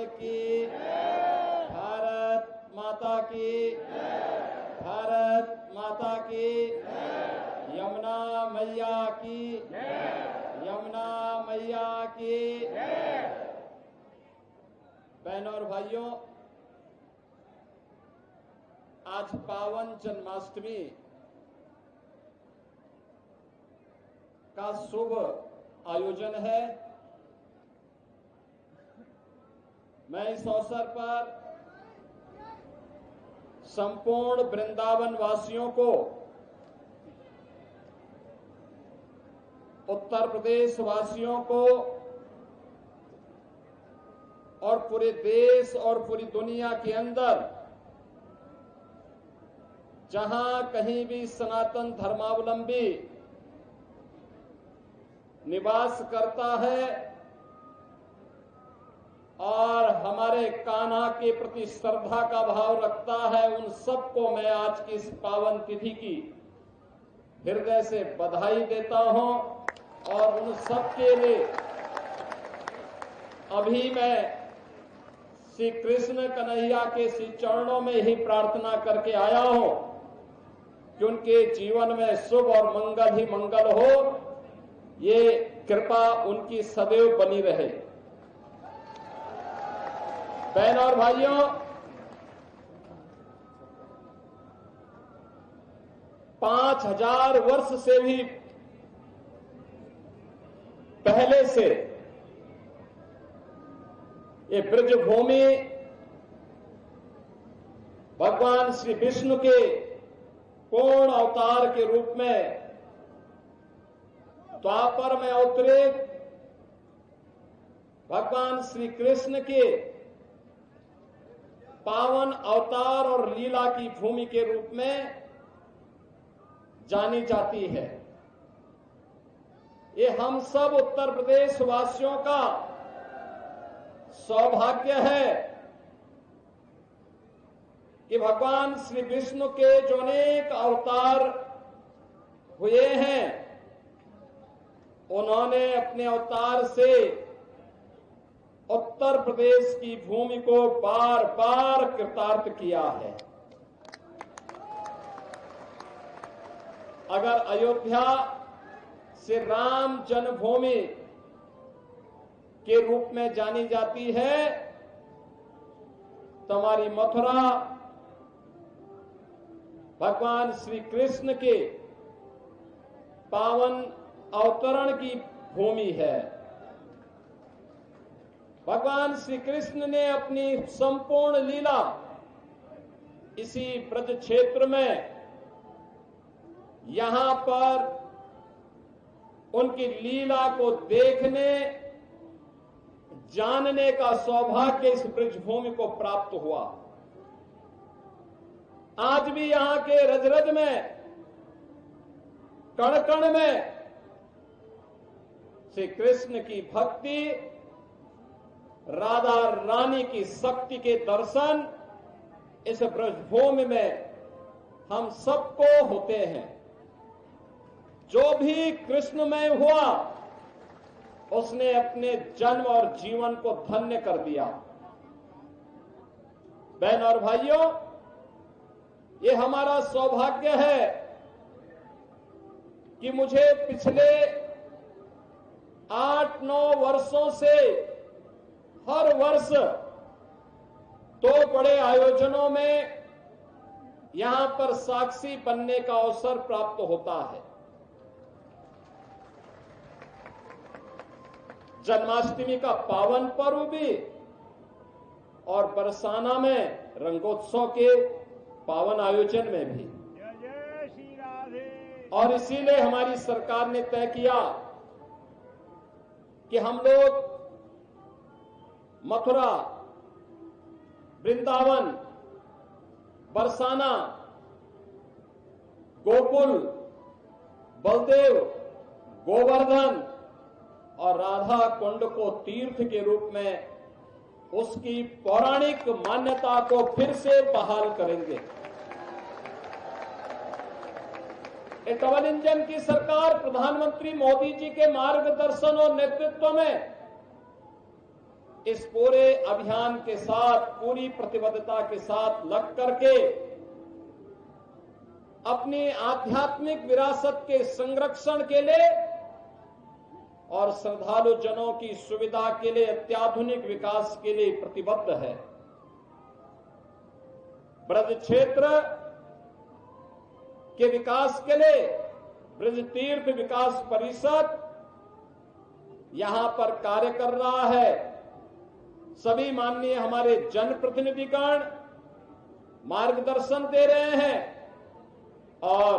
की, भारत माता की, भारत माता की, यमुना मैया की, यमुना मैया की। बहनों और भाइयों, आज पावन जन्माष्टमी का शुभ आयोजन है। मैं इस अवसर पर संपूर्ण वृंदावन वासियों को, उत्तर प्रदेश वासियों को और पूरे देश और पूरी दुनिया के अंदर जहां कहीं भी सनातन धर्मावलंबी निवास करता है और हमारे कान्हा के प्रति श्रद्धा का भाव रखता है, उन सबको मैं आज की इस पावन तिथि की हृदय से बधाई देता हूं। और उन सबके लिए अभी मैं श्री कृष्ण कन्हैया के श्री चरणों में ही प्रार्थना करके आया हूं कि उनके जीवन में शुभ और मंगल ही मंगल हो, ये कृपा उनकी सदैव बनी रहे। बहनों और भाइयों, 5000 वर्ष से भी पहले से ये ब्रजभूमि भगवान श्री विष्णु के पूर्ण अवतार के रूप में द्वापर में अवतरित भगवान श्री कृष्ण के पावन अवतार और लीला की भूमि के रूप में जानी जाती है। ये हम सब उत्तर प्रदेश वासियों का सौभाग्य है कि भगवान श्री विष्णु के जो अनेक अवतार हुए हैं, उन्होंने अपने अवतार से उत्तर प्रदेश की भूमि को बार बार कृतार्थ किया है। अगर अयोध्या से राम जन्मभूमि के रूप में जानी जाती है, तो हमारी मथुरा भगवान श्री कृष्ण के पावन अवतरण की भूमि है। भगवान श्री कृष्ण ने अपनी संपूर्ण लीला इसी ब्रज क्षेत्र में, यहां पर उनकी लीला को देखने जानने का सौभाग्य इस ब्रजभूमि को प्राप्त हुआ। आज भी यहां के रज रज में, कण कण में श्री कृष्ण की भक्ति, राधा रानी की शक्ति के दर्शन इस ब्रजभूमि में हम सबको होते हैं। जो भी कृष्णमय हुआ, उसने अपने जन्म और जीवन को धन्य कर दिया। बहन और भाइयों, ये हमारा सौभाग्य है कि मुझे पिछले 8-9 वर्षों से हर वर्ष 2 बड़े आयोजनों में यहां पर साक्षी बनने का अवसर प्राप्त होता है। जन्माष्टमी का पावन पर्व भी और बरसाना में रंगोत्सव के पावन आयोजन में भी। और इसीलिए हमारी सरकार ने तय किया कि हम लोग मथुरा, वृंदावन, बरसाना, गोकुल, बलदेव, गोवर्धन और राधा कुंड को तीर्थ के रूप में उसकी पौराणिक मान्यता को फिर से बहाल करेंगे। ये डबल इंजन की सरकार प्रधानमंत्री मोदी जी के मार्गदर्शन और नेतृत्व में इस पूरे अभियान के साथ पूरी प्रतिबद्धता के साथ लग करके अपनी आध्यात्मिक विरासत के संरक्षण के लिए और श्रद्धालु जनों की सुविधा के लिए अत्याधुनिक विकास के लिए प्रतिबद्ध है। ब्रज क्षेत्र के विकास के लिए ब्रज तीर्थ विकास परिषद यहां पर कार्य कर रहा है। सभी माननीय हमारे जनप्रतिनिधिगण मार्गदर्शन दे रहे हैं और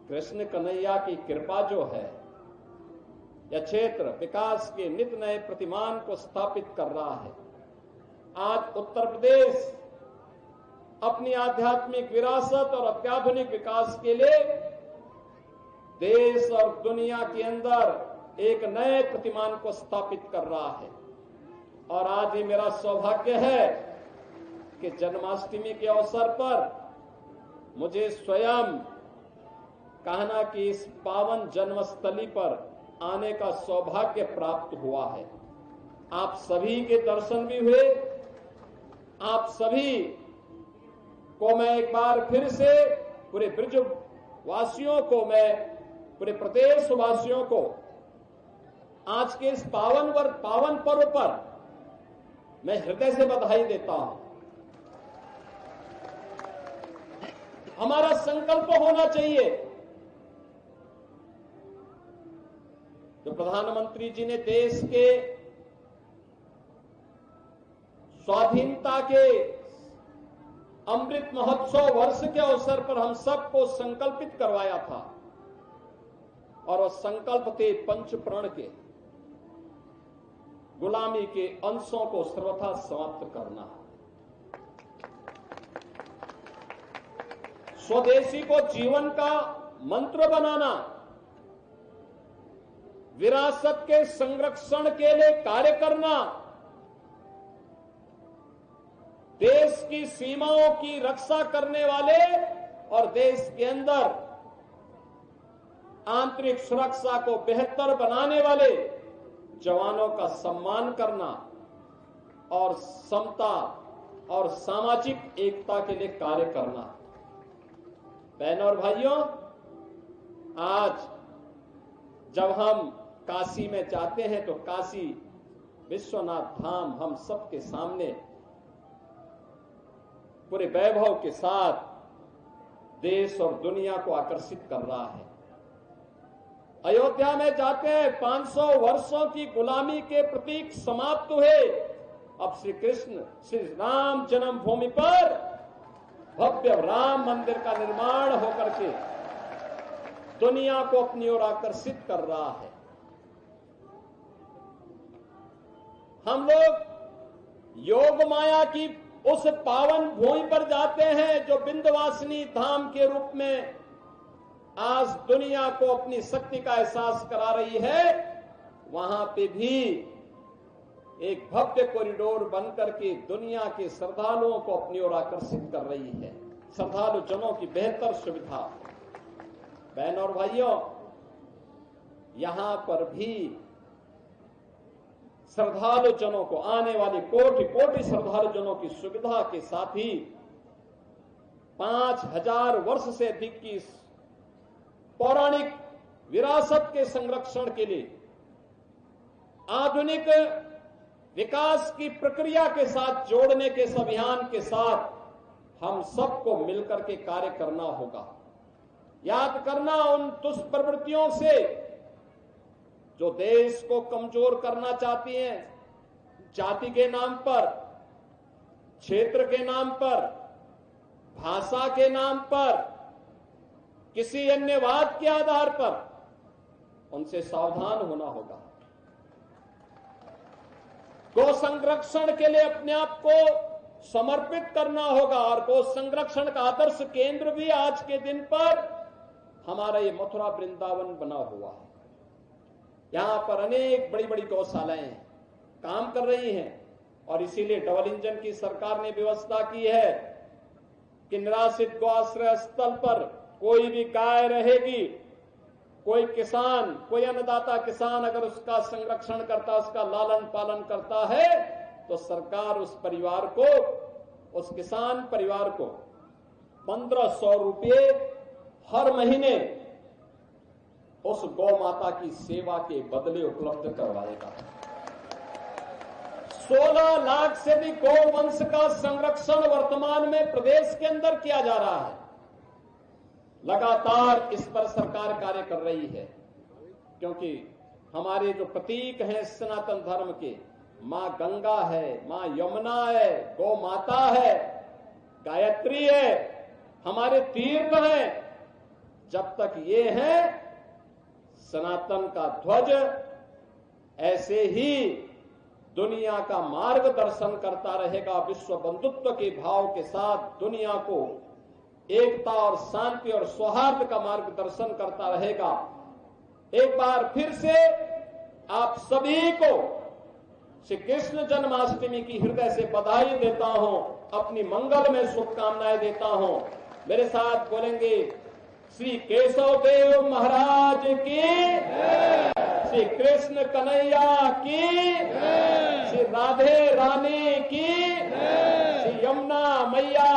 कृष्ण कन्हैया की कृपा जो है यह क्षेत्र विकास के नित नए प्रतिमान को स्थापित कर रहा है। आज उत्तर प्रदेश अपनी आध्यात्मिक विरासत और अत्याधुनिक विकास के लिए देश और दुनिया के अंदर एक नए प्रतिमान को स्थापित कर रहा है। और आज ये मेरा सौभाग्य है कि जन्माष्टमी के अवसर पर मुझे स्वयं कहना कि इस पावन जन्मस्थली पर आने का सौभाग्य प्राप्त हुआ है। आप सभी के दर्शन भी हुए। आप सभी को मैं एक बार फिर से पूरे ब्रज वासियों को, मैं पूरे प्रदेश वासियों को आज के इस पावन पर्व पर मैं हृदय से बधाई देता हूं। हमारा संकल्प होना चाहिए जो प्रधानमंत्री जी ने देश के स्वाधीनता के अमृत महोत्सव वर्ष के अवसर पर हम सबको संकल्पित करवाया था और वो संकल्प थे पंचप्रण के, गुलामी के अंशों को सर्वथा समाप्त करना, स्वदेशी को जीवन का मंत्र बनाना, विरासत के संरक्षण के लिए कार्य करना, देश की सीमाओं की रक्षा करने वाले और देश के अंदर आंतरिक सुरक्षा को बेहतर बनाने वाले जवानों का सम्मान करना और समता और सामाजिक एकता के लिए कार्य करना। बहनों और भाइयों, आज जब हम काशी में जाते हैं तो काशी विश्वनाथ धाम हम सबके सामने पूरे वैभव के साथ देश और दुनिया को आकर्षित कर रहा है। अयोध्या में जाते हैं 500 वर्षों की गुलामी के प्रतीक समाप्त हुए। अब श्री कृष्ण श्री राम जन्मभूमि पर भव्य राम मंदिर का निर्माण होकर के दुनिया को अपनी ओर आकर्षित कर रहा है। हम लोग योग माया की उस पावन भूमि पर जाते हैं जो विंध्यवासिनी धाम के रूप में आज दुनिया को अपनी शक्ति का एहसास करा रही है। वहां पे भी एक भव्य कॉरिडोर बनकर के दुनिया के श्रद्धालुओं को अपनी ओर आकर्षित कर रही है। श्रद्धालु जनों की बेहतर सुविधा। बहनों और भाइयों, यहां पर भी श्रद्धालु जनों को, आने वाली कोटि कोटि श्रद्धालु जनों की सुविधा के साथ ही 5000 वर्ष से अधिक की पौराणिक विरासत के संरक्षण के लिए आधुनिक विकास की प्रक्रिया के साथ जोड़ने के इस अभियान के साथ हम सबको मिलकर के कार्य करना होगा। याद करना उन दुष्प्रवृत्तियों से जो देश को कमजोर करना चाहती हैं, जाति के नाम पर, क्षेत्र के नाम पर, भाषा के नाम पर, किसी अन्य वाद के आधार पर, उनसे सावधान होना होगा। गौ संरक्षण के लिए अपने आप को समर्पित करना होगा और गौ संरक्षण का आदर्श केंद्र भी आज के दिन पर हमारा ये मथुरा वृंदावन बना हुआ है। यहां पर अनेक बड़ी बड़ी गौशालाएं काम कर रही हैं और इसीलिए डबल इंजन की सरकार ने व्यवस्था की है कि निराश्रित गौ आश्रय स्थल पर कोई भी गाय रहेगी कोई किसान, कोई अन्नदाता किसान अगर उसका संरक्षण करता, उसका लालन पालन करता है, तो सरकार उस परिवार को, उस किसान परिवार को 1500 रुपये हर महीने उस गौ माता की सेवा के बदले उपलब्ध करवाएगा। 16 लाख से भी गौवंश का संरक्षण वर्तमान में प्रदेश के अंदर किया जा रहा है। लगातार इस पर सरकार कार्य कर रही है, क्योंकि हमारे जो प्रतीक हैं सनातन धर्म के, मां गंगा है, मां यमुना है, गौ माता है, गायत्री है, हमारे तीर्थ हैं। जब तक ये है सनातन का ध्वज ऐसे ही दुनिया का मार्गदर्शन करता रहेगा, विश्व बंधुत्व के भाव के साथ दुनिया को एकता और शांति और सौहार्द का मार्गदर्शन करता रहेगा। एक बार फिर से आप सभी को श्री कृष्ण जन्माष्टमी की हृदय से बधाई देता हूं, अपनी मंगल में शुभकामनाएं देता हूं। मेरे साथ बोलेंगे, श्री केशव देव महाराज की, श्री कृष्ण कन्हैया की, श्री राधे रानी की, श्री यमुना मैया